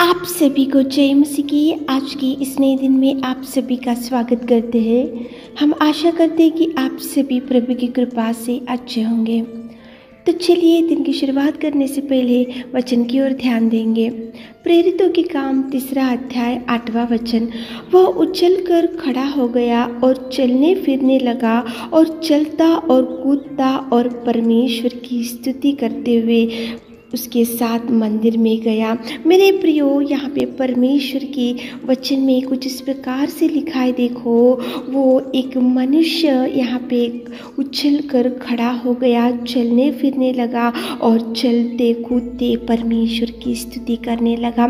आप सभी को जय मसीह की। आज की इस नए दिन में आप सभी का स्वागत करते हैं। हम आशा करते हैं कि आप सभी प्रभु की कृपा से अच्छे होंगे। तो चलिए दिन की शुरुआत करने से पहले वचन की ओर ध्यान देंगे। प्रेरितों के काम 3 अध्याय 8वां वचन। वह उछल कर खड़ा हो गया और चलने फिरने लगा और चलता और कूदता और परमेश्वर की स्तुति करते हुए उसके साथ मंदिर में गया। मेरे प्रियो, यहाँ पे परमेश्वर की वचन में कुछ इस प्रकार से लिखा है। देखो, वो एक मनुष्य यहाँ पे उछल कर खड़ा हो गया, चलने फिरने लगा और चलते कूदते परमेश्वर की स्तुति करने लगा।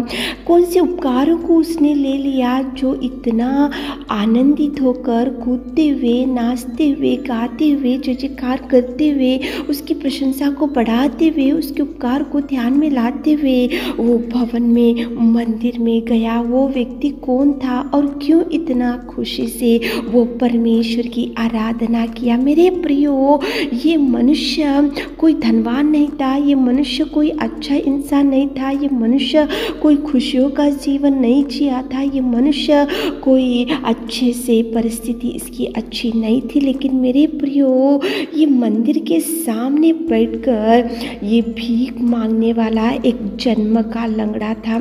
कौन से उपकारों को उसने ले लिया जो इतना आनंदित होकर कूदते हुए, नाचते हुए, गाते हुए, जय जयकार करते हुए, उसकी प्रशंसा को बढ़ाते हुए, उसके उपकार को ध्यान में लाते हुए वो भवन में, मंदिर में गया। वो व्यक्ति कौन था और क्यों इतना खुशी से वो परमेश्वर की आराधना किया? मेरे प्रियो, ये मनुष्य कोई धनवान नहीं था, ये मनुष्य कोई अच्छा इंसान नहीं था, ये मनुष्य कोई खुशियों का जीवन नहीं जिया था, ये मनुष्य कोई अच्छे से परिस्थिति इसकी अच्छी नहीं थी। लेकिन मेरे प्रियो, ये मंदिर के सामने बैठकर ये भीख मांगने वाला एक जन्म का लंगड़ा था।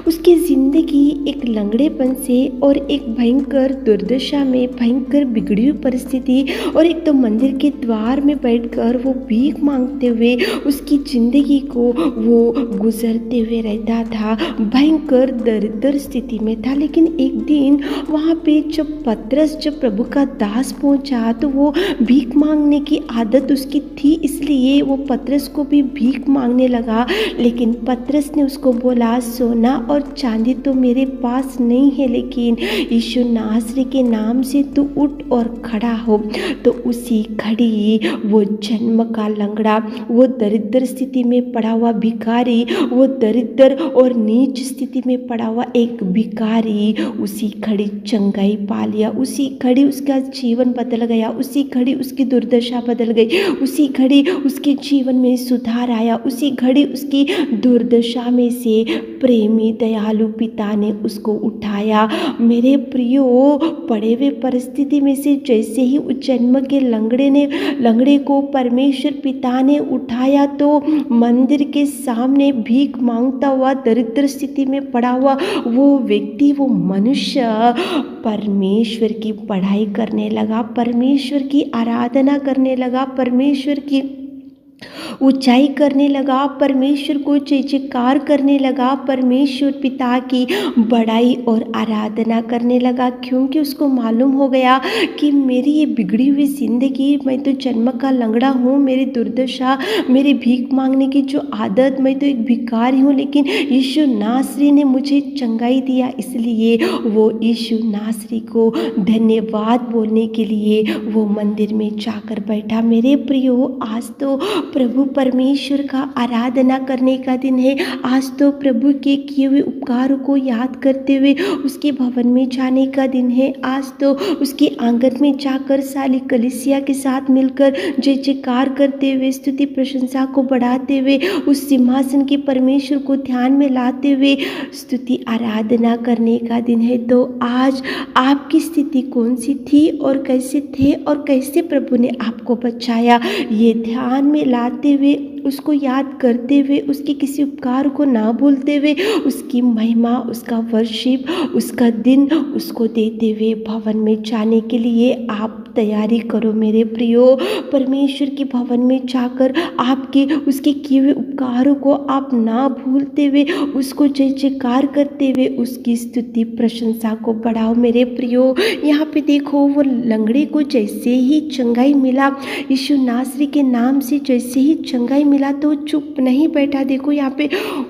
उसकी जिंदगी एक लंगड़ेपन से और एक भयंकर दुर्दशा में, भयंकर बिगड़ी हुई परिस्थिति और एक तो मंदिर के द्वार में बैठकर वो भीख मांगते हुए उसकी जिंदगी को वो गुजरते हुए रहता था। भयंकर दरिद्र स्थिति में था। लेकिन एक दिन वहाँ पे जब पतरस, जब प्रभु का दास पहुंचा, तो वो भीख मांगने की आदत उसकी थी, इसलिए वो पतरस को भी भीख मांगने लगा। लेकिन पतरस ने उसको बोला, सोना और चांदी तो मेरे पास नहीं है, लेकिन यीशु नासरी के नाम से तू उठ और खड़ा हो। तो उसी घड़ी वो जन्म का लंगड़ा, वो दरिद्र स्थिति में पड़ा हुआ भिखारी, वो दरिद्र और नीच स्थिति में पड़ा हुआ एक भिखारी उसी घड़ी चंगाई पा लिया। उसी घड़ी उसका जीवन बदल गया, उसी घड़ी उसकी दुर्दशा बदल गई, उसी घड़ी उसके जीवन में सुधार आया, उसी घड़ी उसकी दुर्दशा में से प्रेमी दयालु पिता ने उसको उठाया। मेरे प्रियो, पड़े हुए परिस्थिति में से जैसे ही उस जन्म के लंगड़े को परमेश्वर पिता ने उठाया, तो मंदिर के सामने भीख मांगता हुआ, दरिद्र स्थिति में पड़ा हुआ वो व्यक्ति, वो मनुष्य परमेश्वर की पढ़ाई करने लगा, परमेश्वर की आराधना करने लगा, परमेश्वर की ऊंचाई करने लगा, परमेश्वर को जय जयकार करने लगा, परमेश्वर पिता की बड़ाई और आराधना करने लगा। क्योंकि उसको मालूम हो गया कि मेरी ये बिगड़ी हुई जिंदगी, मैं तो जन्म का लंगड़ा हूँ, मेरी दुर्दशा, मेरी भीख मांगने की जो आदत, मैं तो एक भिखारी हूँ, लेकिन यीशु नासरी ने मुझे चंगाई दिया। इसलिए वो यीशु नासरी को धन्यवाद बोलने के लिए वो मंदिर में जाकर बैठा। मेरे प्रियो, आज तो प्रभु परमेश्वर का आराधना करने का दिन है। आज तो प्रभु के किए हुए उपकारों को याद करते हुए उसके भवन में जाने का दिन है। आज तो उसके आंगन में जाकर सारी कलीसिया के साथ मिलकर जय जयकार करते हुए, स्तुति प्रशंसा को बढ़ाते हुए, उस सिंहासन के परमेश्वर को ध्यान में लाते हुए स्तुति आराधना करने का दिन है। तो आज आपकी स्थिति कौन सी थी और कैसे थे और कैसे प्रभु ने आपको बचाया, ये ध्यान में लाते हुए, उसको याद करते हुए, उसके किसी उपकार को ना भूलते हुए, उसकी महिमा, उसका वर्शिप, उसका दिन उसको देते हुए भवन में जाने के लिए आप तैयारी करो। मेरे प्रियो, परमेश्वर के भवन में जाकर आपके उसके किए हुए उपकारों को आप ना भूलते हुए, उसको जय जयकार करते हुए उसकी स्तुति प्रशंसा को बढ़ाओ। मेरे प्रियो, यहाँ पे देखो, वो लंगड़े को जैसे ही चंगाई मिला, यीशु नासरी के नाम से जैसे ही चंगाई मिला, तो चुप नहीं बैठा। देखो यहाँ पे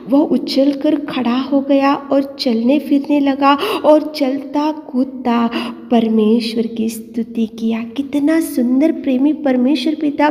वह उछल कर खड़ा हो गया और चलने फिरने लगा और चलता कूदता परमेश्वर की स्तुति किया। कितना सुंदर प्रेमी परमेश्वर पिता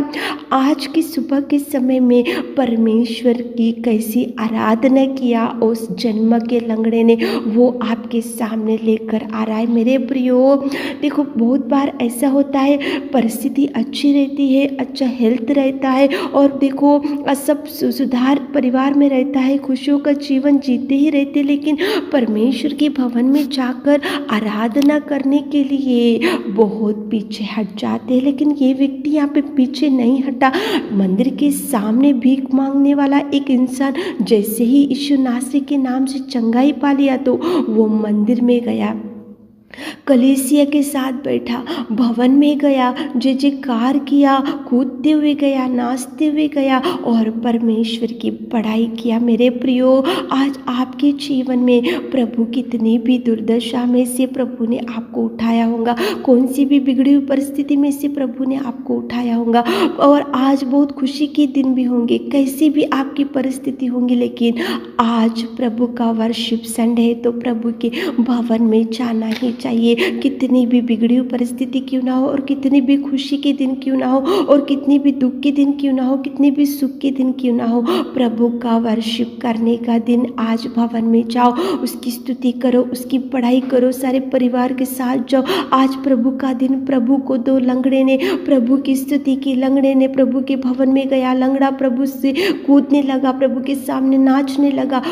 आज की सुबह के समय में परमेश्वर की कैसी आराधना किया। उस जन्म के लंगड़े ने वो आपके सामने लेकर आ रहा है। मेरे प्रियो, देखो बहुत बार ऐसा होता है, परिस्थिति अच्छी रहती है, अच्छा हेल्थ रहता है और देखो सब सुधार परिवार में रहता है, खुशियों का जीवन जीते ही रहते, लेकिन परमेश्वर के भवन में जाकर आराधना करने के लिए बहुत पीछे हट जाते हैं। लेकिन ये व्यक्ति यहाँ पे पीछे नहीं हटा। मंदिर के सामने भीख मांगने वाला एक इंसान जैसे ही यीशु नासरी के नाम से चंगाई पा लिया तो वो मंदिर में गया, कलीसिया के साथ बैठा, भवन में गया, जय जयकार किया, कूदते हुए गया, नाचते हुए गया और परमेश्वर की बड़ाई किया। मेरे प्रियो, आज आपके जीवन में प्रभु कितनी भी दुर्दशा में से प्रभु ने आपको उठाया होगा, कौन सी भी बिगड़ी हुई परिस्थिति में से प्रभु ने आपको उठाया होगा और आज बहुत खुशी के दिन भी होंगे, कैसी भी आपकी परिस्थिति होंगी, लेकिन आज प्रभु का वर्शिप संडे है तो प्रभु के भवन में जाना ही चाहिए। कितनी भी बिगड़ी हुई परिस्थिति क्यों ना हो और कितनी भी खुशी के दिन क्यों ना हो और कितनी भी दुख के दिन क्यों ना हो, कितनी भी सुख के दिन क्यों ना हो, प्रभु का वर्शिप करने का दिन आज भवन में जाओ, उसकी स्तुति करो, उसकी पढ़ाई करो, सारे परिवार के साथ जाओ। आज प्रभु का दिन, प्रभु को दो लंगड़े ने प्रभु की स्तुति की, लंगड़े ने प्रभु के भवन में गया, लंगड़ा प्रभु से कूदने लगा, प्रभु के सामने नाचने लगा,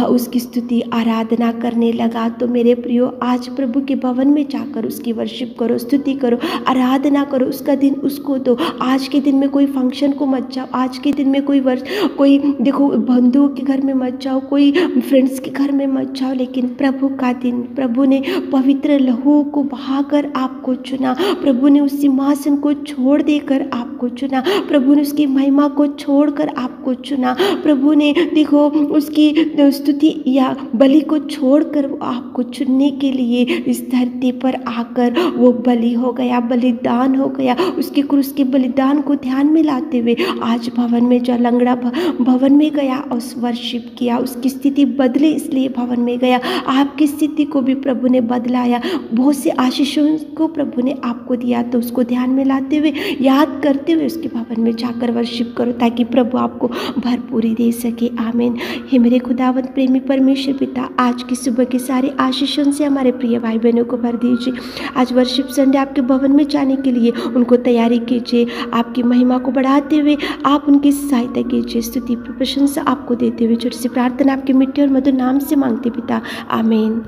उसकी स्तुति आराधना करने लगा। तो मेरे प्रियो, आज प्रभु के भवन में जाकर उसकी वर्शिप करो, स्तुति करो, आराधना करो, उसका दिन उसको दो। आज के दिन में कोई फंक्शन को मत जाओ, आज के दिन में कोई देखो बंधुओं के घर में मत जाओ, कोई फ्रेंड्स के घर में मत जाओ, लेकिन प्रभु का दिन, प्रभु ने पवित्र लहू को बहाकर आपको चुना, प्रभु ने उस सिंहासन को छोड़ देकर आपको चुना, प्रभु ने उसकी महिमा को छोड़कर आपको चुना, प्रभु ने देखो उसकी स्तुति या बलि को छोड़कर आपको चुनने के लिए इस धरती पर आकर वो बलि हो गया, बलिदान हो गया। उसके क्रूस के बलिदान को ध्यान में लाते हुए आज भवन में जो लंगड़ा भवन में गया और वर्शिप किया, उसकी स्थिति बदले इसलिए भवन में गया। आपकी स्थिति को भी प्रभु ने बदलाया, बहुत से आशीषों को प्रभु ने आपको दिया, तो उसको ध्यान में लाते हुए, याद करते हुए उसके भवन में जाकर वर्शिप करो ताकि प्रभु आपको भरपूरी दे सके। आमीन। हे मेरे खुदावंत प्रेमी परमेश्वर पिता, आज की सुबह के सारे आशीषों से हमारे प्रिय भाई बहनों को भर दीजिए। आज वर्शिप संडे आपके भवन में जाने के लिए उनको तैयारी कीजिए, आपकी महिमा को बढ़ाते हुए आप उनकी सहायता कीजिए। स्तुति प्रशंसा आपको देते हुए छोटी सी प्रार्थना आपके मिट्टी और मधुर नाम से मांगते पिता, आमीन।